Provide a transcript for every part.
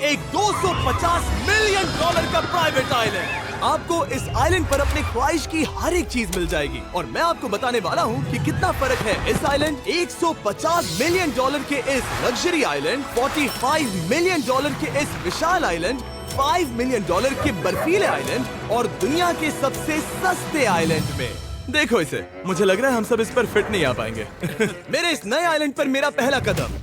एक 250 million dollar का private island. आपको इस आइलैंड पर अपने ख्वाहिश की हर एक चीज मिल जाएगी और मैं आपको बताने वाला हूँ कि कितना फर्क है इस आइलैंड 150 मिलियन डॉलर के इस लग्जरी आइलैंड, 45 मिलियन डॉलर के इस विशाल आइलैंड, 5 मिलियन डॉलर के बर्फीले आइलैंड और दुनिया के सबसे सस्ते आइलैंड में। देखो इसे, मुझे लग रहा है हम सब इस पर फिट नहीं आ पाएंगे। मेरे इस नए आइलैंड पर मेरा पहला कदम।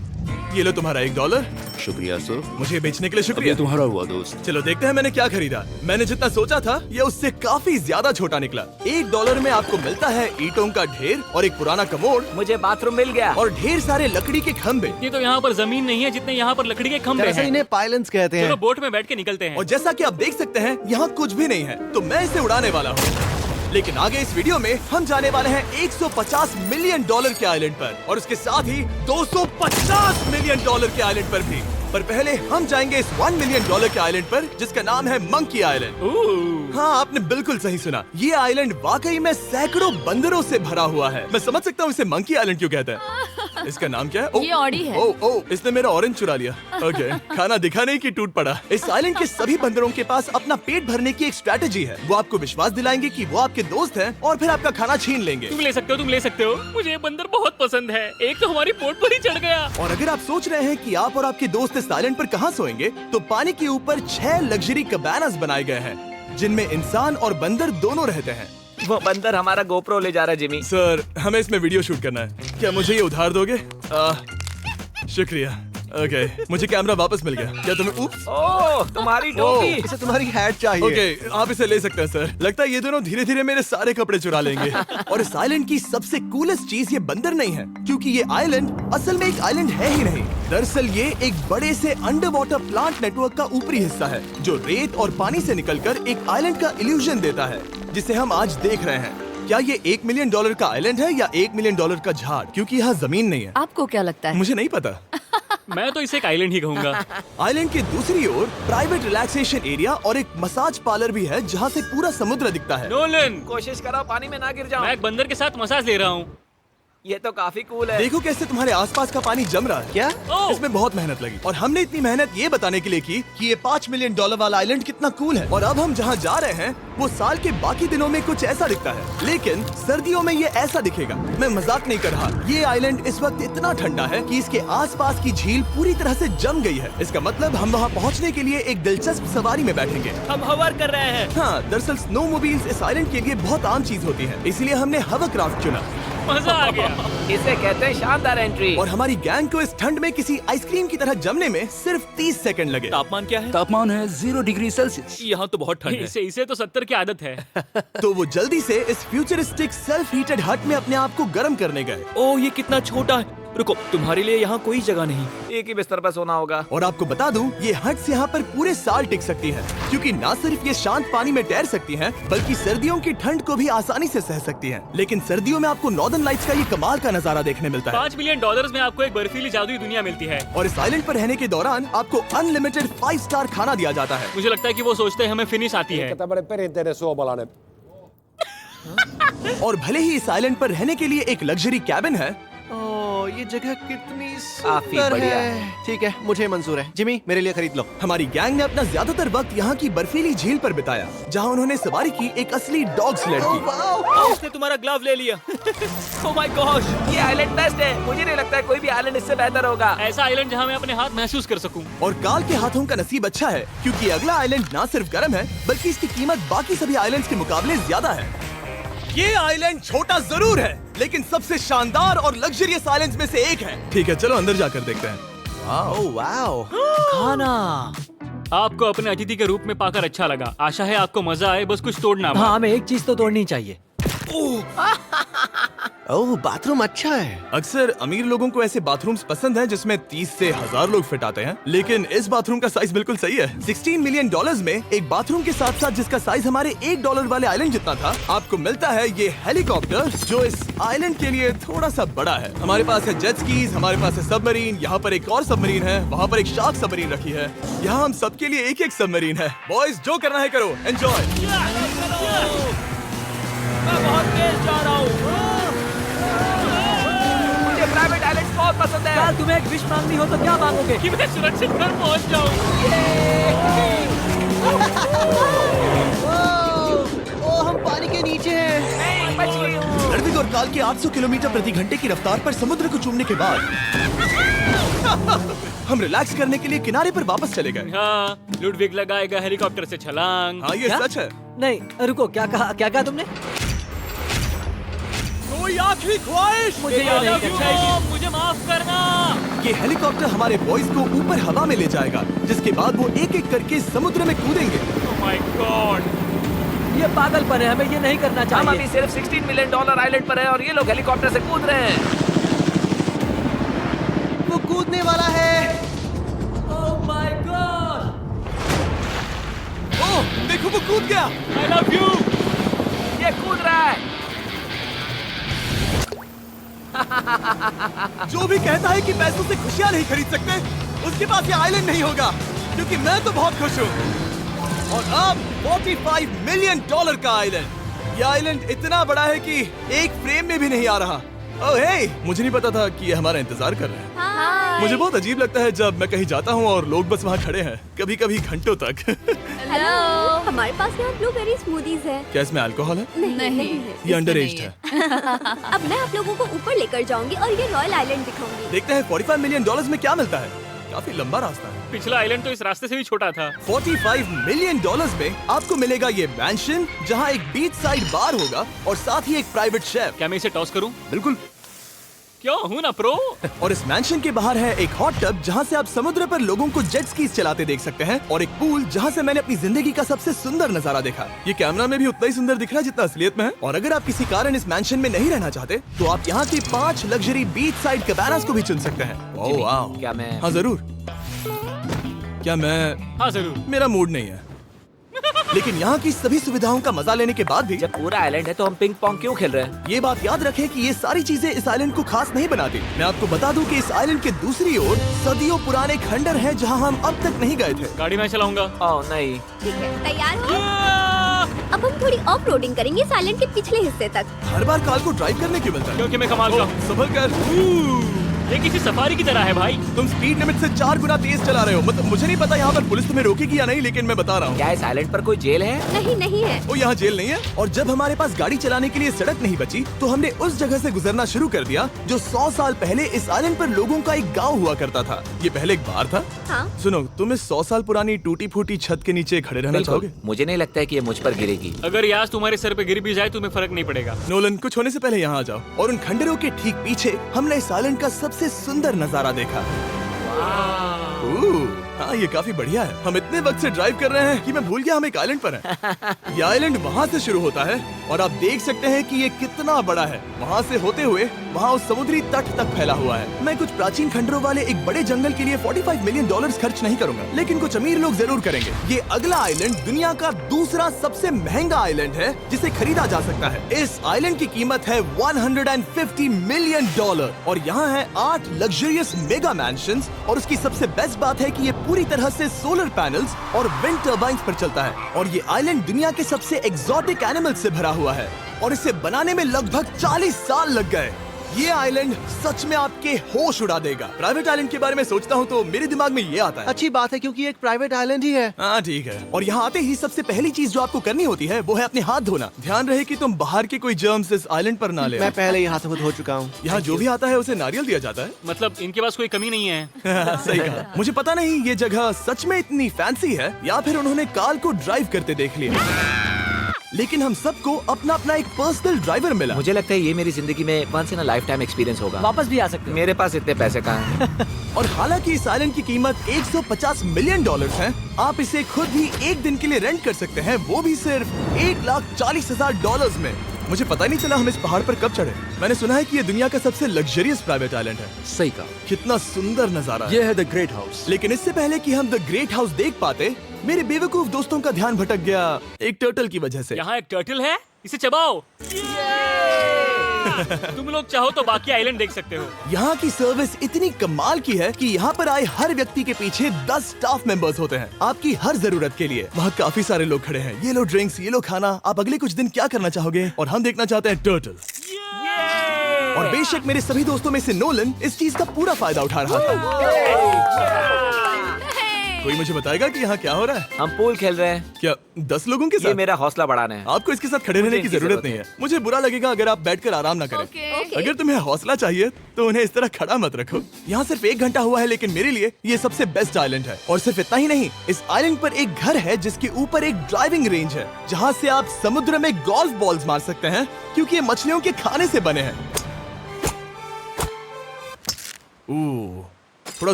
ये लो तुम्हारा $1। शुक्रिया सर। मुझे बेचने के लिए शुक्रिया। ये तुम्हारा हुआ दोस्त। चलो देखते हैं मैंने क्या खरीदा। मैंने जितना सोचा था ये उससे काफी ज्यादा छोटा निकला। $1 में आपको मिलता है ईंटों का ढेर और एक पुराना कमोड। मुझे बाथरूम मिल गया और ढेर सारे लकड़ी के खंभे। ये तो यहाँ पर जमीन नहीं है जितने यहाँ पर लकड़ी के खंभे दरअसल हैं। इन्हें पाइलन्स कहते चलो हैं। बोट में बैठ के निकलते हैं। और जैसा कि आप देख सकते हैं यहाँ कुछ भी नहीं है, तो मैं इसे उड़ाने वाला हूँ। लेकिन आगे इस वीडियो में हम जाने वाले हैं 150 मिलियन डॉलर के आइलैंड पर और उसके साथ ही 250 मिलियन डॉलर के आइलैंड पर भी। पर पहले हम जाएंगे इस 1 मिलियन डॉलर के आइलैंड पर जिसका नाम है मंकी आइलैंड। हाँ, आपने बिल्कुल सही सुना। ये आइलैंड वाकई में सैकड़ों बंदरों से भरा हुआ है। मैं समझ सकता हूँ इसे मंकी आइलैंड क्यों कहते हैं। इसका नाम क्या है? ये ऑडी है। ओ, इसने मेरा ऑरेंज चुरा लिया। ओके, खाना दिखा नहीं कि टूट पड़ा। इस आइलैंड के सभी बंदरों के पास अपना पेट भरने की एक स्ट्रैटेजी है। वो आपको विश्वास दिलाएंगे कि वो आपके दोस्त हैं और फिर आपका खाना छीन लेंगे। तुम ले सकते हो, तुम ले सकते हो। मुझे ये बंदर बहुत पसंद है। एक तो हमारी बोट पर ही चढ़ गया। और अगर आप सोच रहे हैं कि आप और आपके दोस्त इस आइलैंड पर कहाँ सोएंगे, तो पानी के ऊपर 6 लग्जरी कबानास बनाए गए हैं जिनमें इंसान और बंदर दोनों रहते हैं। वो बंदर हमारा गोप्रो ले जा रहा है जिमी। सर, हमें इसमें वीडियो शूट करना है। क्या मुझे ये उधार दोगे? शुक्रिया। ओके, मुझे कैमरा वापस मिल गया। क्या तुम्हें उप्स? ओह, तुम्हारी टोपी। इसे तुम्हारी हैट चाहिए। ओके, आप इसे ले सकते हैं सर। लगता है ये दोनों धीरे धीरे मेरे सारे कपड़े चुरा लेंगे। और इस आइलैंड की सबसे कूलेस्ट चीज ये बंदर नहीं है, क्योंकि ये आइलैंड असल में एक आइलैंड है ही नहीं। दरअसल ये एक बड़े से अंडर वाटर प्लांट नेटवर्क का ऊपरी हिस्सा है जो रेत और पानी से निकलकर एक आइलैंड का इल्यूजन देता है जिसे हम आज देख रहे हैं। क्या ये $1 मिलियन का आइलैंड है या $1 मिलियन का झाड़? क्योंकि यहाँ जमीन नहीं है। आपको क्या लगता है? मुझे नहीं पता। मैं तो इसे एक आइलैंड ही कहूँगा। आइलैंड के दूसरी ओर प्राइवेट रिलैक्सेशन एरिया और एक मसाज पार्लर भी है जहाँ से पूरा समुद्र दिखता है। नोलन, कोशिश करो पानी में ना गिर जाओ। मैं एक बंदर के साथ मसाज ले रहा हूँ। ये तो काफी कूल है। देखो कैसे तुम्हारे आसपास का पानी जम रहा है। क्या? ओह! इसमें बहुत मेहनत लगी और हमने इतनी मेहनत ये बताने के लिए की कि ये $5 मिलियन वाला आइलैंड कितना कूल है। और अब हम जहाँ जा रहे हैं वो साल के बाकी दिनों में कुछ ऐसा दिखता है, लेकिन सर्दियों में ये ऐसा दिखेगा। मैं मजाक नहीं कर रहा। ये आइलैंड इस वक्त इतना ठंडा है कि इसके आसपास की झील पूरी तरह से जम गई है। इसका मतलब हम वहाँ पहुँचने के लिए एक दिलचस्प सवारी में बैठेंगे। हम हवर कर रहे हैं। हाँ, दरअसल स्नोमोबाइल्स इस आइलैंड के लिए बहुत आम चीज होती है, इसलिए हमने हवरक्राफ्ट चुना। मजा आ गया। इसे कहते हैं शानदार एंट्री। और हमारी गैंग को इस ठंड में किसी आइसक्रीम की तरह जमने में सिर्फ 30 सेकंड लगे। तापमान क्या है? तापमान है 0 डिग्री सेल्सियस। यहाँ तो बहुत ठंड है। इसे तो 70 की आदत है। तो वो जल्दी से इस फ्यूचरिस्टिक सेल्फ हीटेड हट में अपने आप को गर्म करने गए। ओह, ये कितना छोटा है। रुको, तुम्हारे लिए यहाँ कोई जगह नहीं। एक ही बिस्तर पर सोना होगा। और आपको बता दूं, ये हट्स यहाँ पर पूरे साल टिक सकती हैं, क्योंकि ना सिर्फ ये शांत पानी में तैर सकती हैं, बल्कि सर्दियों की ठंड को भी आसानी से सह सकती हैं। लेकिन सर्दियों में आपको नॉर्दर्न लाइट्स का ये कमाल का नजारा देखने मिलता है। $5 मिलियन में आपको एक बर्फीली जादुई दुनिया मिलती है। और इस आइलैंड पर रहने के दौरान आपको अनलिमिटेड 5 स्टार खाना दिया जाता है। मुझे लगता है कि वो सोचते हैं हमें फिनिश आती है। और भले ही इस आइलैंड पर रहने के लिए एक लग्जरी कैबिन है, ओह, ये जगह कितनी काफी सुंदर बढ़िया है। ठीक है, मुझे मंजूर है। जिमी, मेरे लिए खरीद लो। हमारी गैंग ने अपना ज्यादातर वक्त यहाँ की बर्फीली झील पर बिताया, जहाँ उन्होंने सवारी की एक असली डॉग स्लेड की। उसने तुम्हारा ग्लव ले लिया। Oh my gosh. ये आइलैंड बेस्ट है। मुझे नहीं लगता है कोई भी आइलैंड इससे बेहतर होगा। ऐसा आइलैंड जहाँ मैं अपने हाथ महसूस कर सकूं। और काल के हाथों का नसीब अच्छा है, क्योंकि अगला आइलैंड ना सिर्फ गर्म है, बल्कि इसकी कीमत बाकी सभी आइलैंड्स के मुकाबले ज्यादा है। ये आइलैंड छोटा जरूर है, लेकिन सबसे शानदार और लग्जरियस आइलैंड्स में से एक है। ठीक है, चलो अंदर जाकर देखते हैं। Oh wow. खाना। आपको अपने अतिथि के रूप में पाकर अच्छा लगा। आशा है आपको मजा आए, बस कुछ तोड़ना मत। हाँ, हमें एक चीज तो तोड़नी चाहिए। ओह, बाथरूम अच्छा है। अक्सर अमीर लोगों को ऐसे बाथरूम्स पसंद हैं जिसमें 30 से 1000 लोग फिट आते हैं, लेकिन इस बाथरूम का साइज बिल्कुल सही है। $16 मिलियन में एक बाथरूम के साथ साथ जिसका साइज हमारे $1 वाले आइलैंड जितना था, आपको मिलता है ये हेलीकॉप्टर जो इस आइलैंड के लिए थोड़ा सा बड़ा है। हमारे पास है जेट स्कीज, हमारे पास है सबमरीन, यहाँ पर एक और सबमरीन है, वहाँ पर एक शार्क सबमरीन रखी है। यहाँ हम सबके लिए एक एक सबमरीन है। बॉयज, जो करना है करो, एंजॉय। मैं बहुत तेज जा रहा हूँ। मुझे प्राइवेट आइलैंड बहुत पसंद है। तुम्हें एक विश मांगनी हो तो क्या मांगोगे? कि मैं सुरक्षित घर पहुंच जाऊं। कमाल के 800 किलोमीटर प्रति घंटे की रफ्तार पर समुद्र को चूमने के बाद हम रिलैक्स करने के लिए किनारे पर वापस चले गए। हाँ, लुडविग लगाएगा हेलीकॉप्टर से छलांग। हाँ, ये क्या? सच है। नहीं रुको, क्या कहा तुमने? कोई आखिरी ख्वाहिश? मुझे ये नहीं करना चाहिए। मुझे माफ करना। ये हेलीकॉप्टर हमारे बॉयज को ऊपर हवा में ले जाएगा, जिसके बाद वो एक एक करके समुद्र में कूदेंगे। ओह माय गॉड। ये पागलपन है, हमें ये नहीं करना हम चाहिए। अभी सिर्फ $16 मिलियन आइलैंड पर हैं और ये लोग हेलीकॉप्टर से कूद रहे हैं। वो कूदने वाला है। Oh my God. ओह, देखो वो कूद गया। I love you. ये कूद रहा है। जो भी कहता है कि पैसों से खुशियां नहीं खरीद सकते, उसके पास ये आइलैंड नहीं होगा, क्योंकि मैं तो बहुत खुश हूँ। और अब $45 मिलियन का आइलैंड। ये आइलैंड इतना बड़ा है कि एक फ्रेम में भी नहीं आ रहा। ओह हे, मुझे नहीं पता था कि ये हमारा इंतजार कर रहे हैं। मुझे बहुत अजीब लगता है जब मैं कहीं जाता हूँ और लोग बस वहाँ खड़े हैं, कभी कभी घंटों तक। हेलो, हमारे पास यहाँ ब्लूबेरी स्मूदीज है। क्या इसमें अल्कोहल है? नहीं ये अंडरएज्ड है। अब मैं आप लोगों को ऊपर लेकर जाऊंगी और ये रॉयल आइलैंड दिखाऊंगी। देखते हैं $45 मिलियन में क्या मिलता है। काफी लंबा रास्ता है। पिछला आइलैंड तो इस रास्ते से भी छोटा था। $45 मिलियन में आपको मिलेगा ये मैंशन, जहाँ एक बीच साइड बार होगा और साथ ही एक प्राइवेट शेफ। क्या मैं इसे टॉस करूं? बिल्कुल। क्यों हूं ना प्रो। और इस मैंशन के बाहर है एक हॉट टब, जहाँ से आप समुद्र पर लोगों को जेट स्कीज चलाते देख सकते हैं, और एक पूल जहाँ से मैंने अपनी जिंदगी का सबसे सुंदर नजारा देखा। ये कैमरा में भी उतना ही सुंदर दिख रहा है जितना असलियत में है। और अगर आप किसी कारण इस मैंशन में नहीं रहना चाहते, तो आप यहाँ की 5 लग्जरी बीच साइड कैबानास को भी चुन सकते हैं। ओह वाह। क्या मैं हाँ जरूर। क्या मैं? हाँ जरूर। मेरा मूड नहीं है, लेकिन यहाँ की सभी सुविधाओं का मजा लेने के बाद भी जब पूरा आइलैंड है तो हम पिंग पोंग क्यों खेल रहे हैं? ये बात याद रखें कि ये सारी चीजें इस आइलैंड को खास नहीं बनाती। मैं आपको बता दूं कि इस आइलैंड के दूसरी ओर सदियों पुराने खंडर हैं, जहां हम अब तक नहीं गए थे। गाड़ी मैं चलाऊंगा। ओह नहीं। ठीक है, तैयार हो? अब हम थोड़ी ऑफ रोडिंग करेंगे इस आइलैंड के पिछले हिस्से तक। हर बार कार को ड्राइव करने क्यों मिलता है? क्योंकि मैं कमाल का हूं। संभल कर। ये किसी सफारी की तरह है भाई। तुम स्पीड लिमिट से 4 गुना तेज चला रहे हो। मतलब मुझे नहीं पता यहाँ पर पुलिस तुम्हें रोकेगी या नहीं, लेकिन मैं बता रहा हूँ। क्या इस आइलैंड पर कोई जेल है? नहीं है। वो यहाँ जेल नहीं है। और जब हमारे पास गाड़ी चलाने के लिए सड़क नहीं बची, तो हमने उस जगह से गुजरना शुरू कर दिया जो 100 साल पहले इस आइलैंड पर लोगों का एक गाँव हुआ करता था। ये पहले एक बार था। हाँ? सुनो, तुम इस 100 साल पुरानी टूटी फूटी छत के नीचे खड़े रहना बिल्कुल। चाहोगे? मुझे नहीं लगता है कि ये मुझ पर गिरेगी। अगर ये आज तुम्हारे सर पे गिर भी जाए तुम्हें फर्क नहीं पड़ेगा। नोलन, कुछ होने से पहले यहाँ आ जाओ। और उन खंडरों के ठीक पीछे हमने इस आइलैंड का सबसे सुंदर नजारा देखा। हाँ, ये काफी बढ़िया है। हम इतने वक्त से ड्राइव कर रहे हैं कि मैं भूल गया हम एक आइलैंड पर हैं। ये आइलैंड वहाँ से शुरू होता है और आप देख सकते हैं कि ये कितना बड़ा है। वहाँ से होते हुए वहाँ उस समुद्री तट तक फैला हुआ है। मैं कुछ प्राचीन खंडरों वाले एक बड़े जंगल के लिए $45 मिलियन खर्च नहीं करूंगा, लेकिन कुछ अमीर लोग जरूर करेंगे। ये अगला आइलैंड दुनिया का दूसरा सबसे महंगा आइलैंड है जिसे खरीदा जा सकता है। इस आइलैंड की कीमत है $150 मिलियन और यहाँ है 8 लग्जरियस मेगा मैंशंस। और उसकी सबसे बेस्ट बात है कि ये पूरी तरह से सोलर पैनल्स और विंड टर्बाइन्स पर चलता है। और ये आइलैंड दुनिया के सबसे एक्सोटिक एनिमल्स से भरा हुआ है और इसे बनाने में लगभग 40 साल लग गए। ये आइलैंड सच में आपके होश उड़ा देगा। प्राइवेट आइलैंड के बारे में सोचता हूँ तो मेरे दिमाग में ये आता है। अच्छी बात है, क्योंकि ये एक प्राइवेट आइलैंड ही है। हाँ ठीक है। और यहाँ आते ही सबसे पहली चीज जो आपको करनी होती है वो है अपने हाथ धोना। ध्यान रहे कि तुम बाहर के कोई जर्म्स इस आइलैंड पर ना ले। मैं पहले ही हाथों को धो चुका हूँ। यहाँ जो भी आता है उसे नारियल दिया जाता है। मतलब इनके पास कोई कमी नहीं है। सही कहा। मुझे पता नहीं ये जगह सच में इतनी फैंसी है या फिर उन्होंने कार को ड्राइव करते देख लिया, लेकिन हम सबको अपना अपना एक पर्सनल ड्राइवर मिला। मुझे लगता है ये मेरी जिंदगी में once in a life time experience होगा। वापस भी आ सकते हो। मेरे पास इतने पैसे कहाँ हैं? और हालांकि इस आइलैंड की कीमत $150 मिलियन है, आप इसे खुद भी एक दिन के लिए रेंट कर सकते हैं, वो भी सिर्फ $1,40,000 में। मुझे पता ही नहीं चला हम इस पहाड़ पर कब चढ़े। मैंने सुना है कि ये दुनिया का सबसे लग्जरियस प्राइवेट आइलैंड है। सही कहा। कितना सुंदर नजारा है। ये है द ग्रेट हाउस। लेकिन इससे पहले कि हम द ग्रेट हाउस देख पाते, मेरे बेवकूफ दोस्तों का ध्यान भटक गया एक टर्टल की वजह से। यहाँ एक टर्टल है, इसे चबाओ। तुम लोग चाहो तो बाकी आइलैंड देख सकते हो। यहाँ की सर्विस इतनी कमाल की है कि यहाँ पर आए हर व्यक्ति के पीछे 10 स्टाफ मेंबर्स होते हैं आपकी हर जरूरत के लिए। वहाँ काफी सारे लोग खड़े हैं। ये लो ड्रिंक्स, ये लो खाना। आप अगले कुछ दिन क्या करना चाहोगे? और हम देखना चाहते हैं टर्टल। और बेशक मेरे सभी दोस्तों में से नोलन इस चीज का पूरा फायदा उठा रहा था। कोई मुझे बताएगा कि यहाँ क्या हो रहा है? हम पूल खेल रहे हैं। क्या 10 लोगों के ये साथ? मेरा हौसला बढ़ाना है। आपको इसके साथ खड़े रहने की इनकी जरूरत नहीं है। मुझे बुरा लगेगा अगर आप बैठकर आराम ना करें। ओके। अगर तुम्हें हौसला चाहिए तो उन्हें इस तरह खड़ा मत रखो। यहाँ सिर्फ 1 घंटा हुआ है, लेकिन मेरे लिए ये सबसे बेस्ट आइलैंड है। और सिर्फ इतना ही नहीं, इस आइलैंड पर एक घर है जिसके ऊपर एक ड्राइविंग रेंज है, जहाँ से आप समुद्र में गोल्फ बॉल्स मार सकते हैं, क्योंकि ये मछलियों के खाने से बने हैं।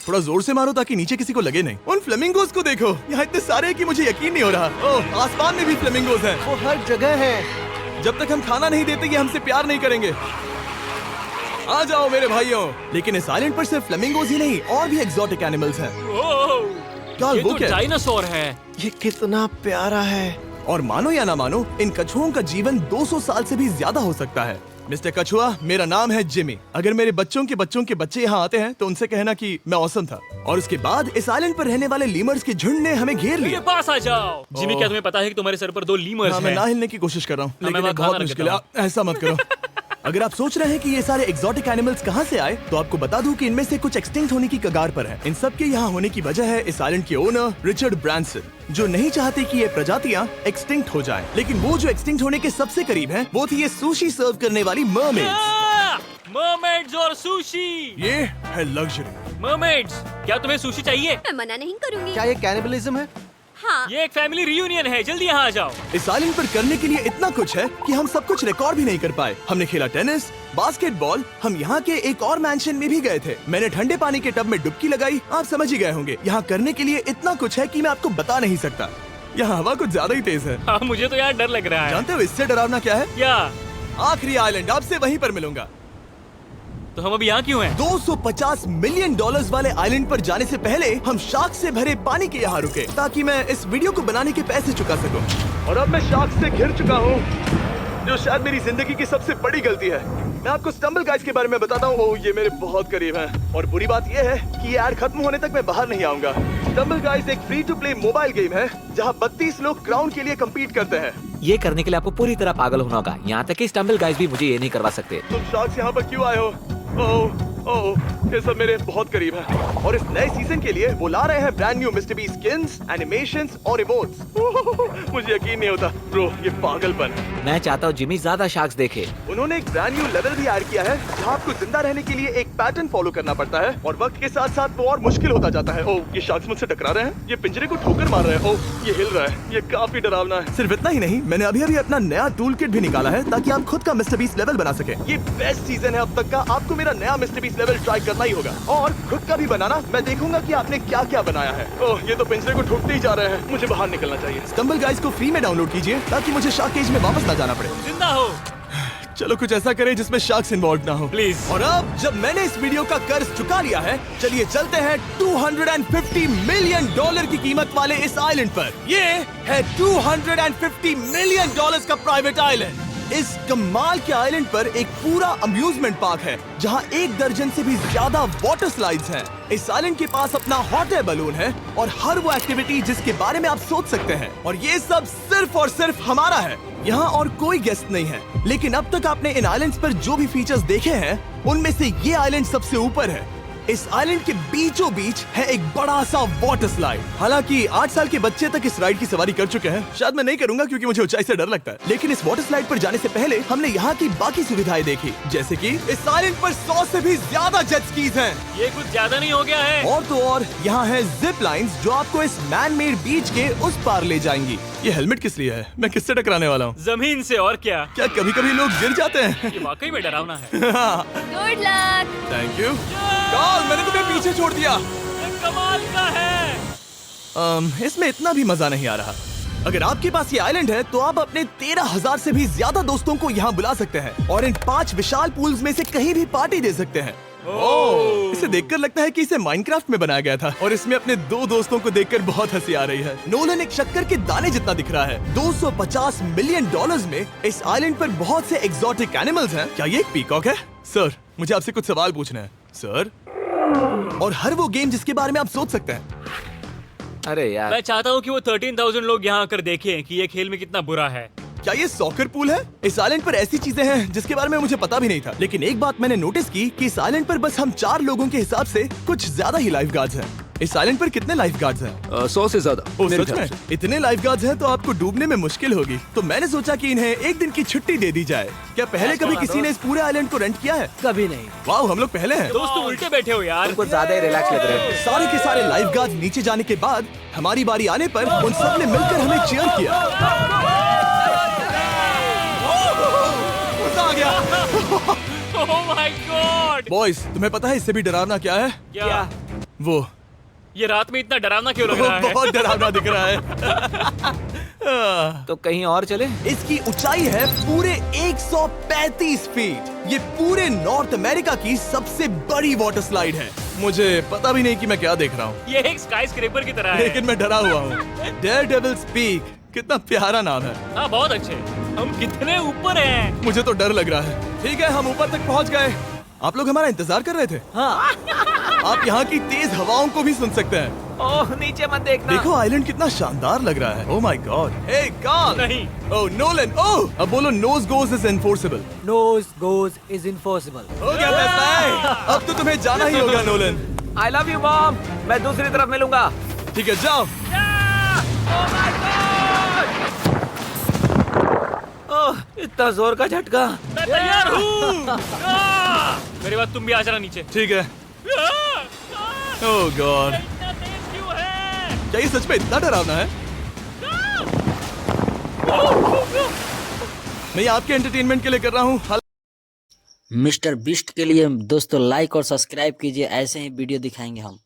थोड़ा जोर से मारो ताकि नीचे किसी को लगे नहीं। उन फ्लेमिंगोज को देखो, यहाँ इतने सारे हैं कि मुझे यकीन नहीं हो रहा। ओह, आसमान में भी फ्लेमिंगोज हैं। वो हर जगह है। जब तक हम खाना नहीं देते ये हमसे प्यार नहीं करेंगे। आ जाओ मेरे भाइयों। लेकिन इस आइलैंड पर सिर्फ फ्लेमिंगोज ही नहीं, और भी एक्सोटिक एनिमल्स हैं। क्या ये वो तो क्या? डायनासोर है। ये कितना प्यारा है। और मानो या ना मानो, इन कछुओं का जीवन 200 साल से भी ज्यादा हो सकता है। मिस्टर कछुआ, मेरा नाम है जिमी। अगर मेरे बच्चों के बच्चे यहाँ आते हैं तो उनसे कहना कि मैं औसम था। और उसके बाद इस आइलैंड पर रहने वाले लीमर्स के झुंड ने हमें घेर मेरे लिया। पास आ जाओ। जिमी, क्या तुम्हें पता है कि तुम्हारे सर पर 2 लीमर्स हाँ, मैं हैं? ना हिलने की कोशिश कर रहा हूँ, मैं लेकिन वहाँ ये बहुत खाना मुश्किल है। रखता ऐसा मत करो। अगर आप सोच रहे हैं कि ये सारे एक्सोटिक एनिमल्स कहाँ से आए, तो आपको बता दूं कि इनमें से कुछ एक्सटिंक्ट होने की कगार पर हैं। इन सब के यहाँ होने की वजह है इस आइलैंड के ओनर रिचर्ड ब्रांसन, जो नहीं चाहते कि ये प्रजातियाँ एक्सटिंक्ट हो जाएं। लेकिन वो जो एक्सटिंक्ट होने के सबसे करीब हैं, वो थी ये सुशी सर्व करने वाली मरमेड्स। मरमेड्स और सुशी। ये है लग्जरी। मरमेड्स, क्या तुम्हें सुशी चाहिए? मैं मना नहीं करूंगी। क्या ये कैनिबलिज्म है? हाँ। ये एक फैमिली रियूनियन है, जल्दी यहाँ आ जाओ। इस आइलैंड पर करने के लिए इतना कुछ है कि हम सब कुछ रिकॉर्ड भी नहीं कर पाए। हमने खेला टेनिस, बास्केटबॉल, हम यहाँ के एक और मैंशन में भी गए थे। मैंने ठंडे पानी के टब में डुबकी लगाई। आप समझ ही गए होंगे, यहाँ करने के लिए इतना कुछ है कि मैं आपको बता नहीं सकता। यहाँ हवा कुछ ज्यादा ही तेज है। हाँ, मुझे तो यार डर लग रहा है। जानते हो इससे डरावना क्या है? क्या? आखिरी आइलैंड, आपसे वहीं पर मिलूंगा। तो हम अभी यहाँ क्यों हैं? $250 मिलियन वाले आइलैंड पर जाने से पहले हम शार्क से भरे पानी के यहाँ रुके, ताकि मैं इस वीडियो को बनाने के पैसे चुका सकूं। और अब मैं शार्क से घिर चुका हूँ, जो शायद मेरी जिंदगी की सबसे बड़ी गलती है। मैं आपको स्टम्बल गाइज के बारे में बताता हूँ। ओह, ये मेरे बहुत करीब हैं। और बुरी बात यह है कि ये ऐड खत्म होने तक मैं बाहर नहीं आऊंगा। स्टम्बल गाइज एक free to play mobile game है, जहाँ 32 लोग क्राउन के लिए कम्पीट करते हैं। ये करने के लिए आपको पूरी तरह पागल होना होगा। यहाँ तक कि स्टम्बल गाइज भी मुझे ये नहीं करवा सकते। तुम शार्क्स यहाँ पर क्यों आए हो? ओह, ये सब मेरे बहुत करीब है। और इस नए सीजन के लिए वो ला रहे हैं brand new mister beast skins, animations और इमोट्स। मुझे यकीन नहीं होता ब्रो, ये पागलपन है। मैं चाहता हूँ जिमी ज्यादा शार्क्स देखे। उन्होंने एक ब्रांड न्यू लेवल भी ऐड किया है, जहाँ आपको जिंदा रहने के लिए एक पैटर्न फॉलो करना पड़ता है, और वक्त के साथ साथ वो और मुश्किल होता जाता है। ओह, ये शार्क्स मुझसे टकरा रहे हैं, ये पिंजरे को ठोकर मार रहे हैं। ओह, ये हिल रहा है, ये काफी डरावना है। सिर्फ इतना ही नहीं, मैंने अभी अपना नया टूल किट भी निकाला है, ताकि आप खुद का मिस्टर बीस्ट लेवल बना सके। ये बेस्ट सीजन है अब तक का। आपको मेरा नया मिस्टर बीस्ट लेवल ट्राई करना ही होगा, और खुद का भी बनाना। मैं देखूंगा कि आपने क्या क्या बनाया है। ओह, ये तो पिंजरे को ठोकते ही जा रहे हैं, मुझे बाहर निकलना चाहिए। स्टम्बल गाइज को फ्री में डाउनलोड कीजिए, ताकि मुझे शार्क केज में वापस ना जाना पड़े। जिंदा हो। चलो कुछ ऐसा करें जिसमें शार्क्स इन्वॉल्व ना हो, प्लीज। और अब जब मैंने इस वीडियो का कर्ज चुका लिया है, चलिए चलते हैं $250 मिलियन की कीमत वाले इस आइलैंड पर। ये है $250 मिलियन का प्राइवेट आइलैंड। इस कमाल के आइलैंड पर एक पूरा अम्यूजमेंट पार्क है, जहां 1 दर्जन से भी ज्यादा वाटर स्लाइड्स हैं। इस आइलैंड के पास अपना हॉट एयर बलून है, और हर वो एक्टिविटी जिसके बारे में आप सोच सकते हैं। और ये सब सिर्फ और सिर्फ हमारा है। यहाँ और कोई गेस्ट नहीं है। लेकिन अब तक आपने इन आइलैंड्स पर जो भी फीचर्स देखे हैं, उनमें से ये आइलैंड सबसे ऊपर है। इस आइलैंड के बीचों बीच है एक बड़ा सा वाटर स्लाइड। हालांकि 8 साल के बच्चे तक इस राइड की सवारी कर चुके हैं। शायद मैं नहीं करूंगा क्योंकि मुझे ऊंचाई से डर लगता है। लेकिन इस वाटर स्लाइड पर जाने से पहले हमने यहाँ की बाकी सुविधाएं देखी, जैसे कि इस आइलैंड पर 100 से भी ज्यादा जेट स्कीज हैं। ये कुछ ज्यादा नहीं हो गया है? और तो और यहाँ है जिप लाइन्स, जो आपको इस मैन मेड बीच के उस पार ले जाएंगी। ये हेलमेट किस लिए है? मैं किससे टकराने वाला हूँ? जमीन से, और क्या? क्या कभी कभी लोग गिर जाते हैं? ये वाकई में डरावना है। Good luck. Thank you Carl, मैंने तुम्हें पीछे छोड़ दिया। ये कमाल का है। इसमें इतना भी मजा नहीं आ रहा। अगर आपके पास ये आइलैंड है, तो आप अपने 13,000 से भी ज्यादा दोस्तों को यहाँ बुला सकते हैं, और इन 5 विशाल पूल्स में से कहीं भी पार्टी दे सकते हैं। ओह, इसे देखकर लगता है कि इसे माइनक्राफ्ट में बनाया गया था, और इसमें अपने 2 दोस्तों को देखकर बहुत हंसी आ रही है। नोलन एक शक्कर के दाने जितना दिख रहा है। $250 मिलियन में इस आइलैंड पर बहुत से एक्सोटिक एनिमल्स हैं। क्या ये एक पीकॉक है? सर, मुझे आपसे कुछ सवाल पूछना है सर। और हर वो गेम जिसके बारे में आप सोच सकते हैं। अरे यार, मैं चाहता हूँ कि वो 13,000 लोग यहाँ आकर देखें कि ये खेल में कितना बुरा है। क्या ये सॉकर पूल है? इस आइलैंड पर ऐसी चीजें हैं जिसके बारे में मुझे पता भी नहीं था। लेकिन एक बात मैंने नोटिस की कि इस आइलैंड पर बस हम 4 लोगों के हिसाब से कुछ ज्यादा ही लाइफ गार्ड्स हैं। इस आइलैंड पर कितने लाइफ गार्ड्स हैं? 100 से ज्यादा ओ मेरे सच ख्याल में? से। इतने लाइफ गार्ड्स हैं तो आपको डूबने में मुश्किल होगी। तो मैंने सोचा कि इन्हें एक दिन की छुट्टी दे दी जाए। क्या पहले कभी किसी ने इस पूरे आइलैंड को रेंट किया है? कभी नहीं। वाह, हम लोग पहले हैं। दोस्त तुम उल्टे बैठे हो यार। कुछ ज्यादा ही रिलैक्स लग रहे हैं। सारे के सारे लाइफ गार्ड्स नीचे जाने के बाद हमारी बारी आने पर उन सब ने मिलकर हमें चीयर किया। मजा आ गया। ओह माय गॉड। बॉयज, तुम्हें पता है इससे भी डरावना क्या है? क्या? वो ये रात में इतना डरावना क्यों लग रहा है? बहुत डरावना दिख रहा है। तो कहीं और चले? इसकी ऊंचाई है पूरे 135 फीट। ये पूरे नॉर्थ अमेरिका की सबसे बड़ी वाटर स्लाइड है। मुझे पता भी नहीं कि मैं क्या देख रहा हूँ, ये एक स्काई स्क्रेपर की तरह है। लेकिन मैं डरा हुआ हूँ। डेयरडेविल्स पीक, कितना प्यारा नाम है। हाँ बहुत अच्छे। हम कितने ऊपर हैं। मुझे तो डर लग रहा है। ठीक है, हम ऊपर तक पहुँच गए। आप लोग हमारा इंतजार कर रहे थे। हाँ। आप यहाँ की तेज हवाओं को भी सुन सकते हैं। ओह नीचे मत देखना। देखो आइलैंड कितना शानदार लग रहा है। Oh my God. Hey Carl. नहीं। Oh Nolan. ओह, अब बोलो nose goes is enforceable. Nose goes is enforceable. हो गया फैसला है। अब तो तुम्हें जाना ही होगा Nolan. I love you mom. मैं दूसरी तरफ मिलूंगा। ठीक है, जाओ। ओह इतना जोर का झटका। मैं तैयार हूँ। मेरे बाद तुम भी आ जाना नीचे। ठीक है। ओह गॉड, इतना तेज क्यों है? क्या ये सच में इतना डरावना है? मैं ये आपके एंटरटेनमेंट के लिए कर रहा हूँ। मिस्टर बीस्ट के लिए दोस्तों लाइक और सब्सक्राइब कीजिए, ऐसे ही वीडियो दिखाएंगे हम।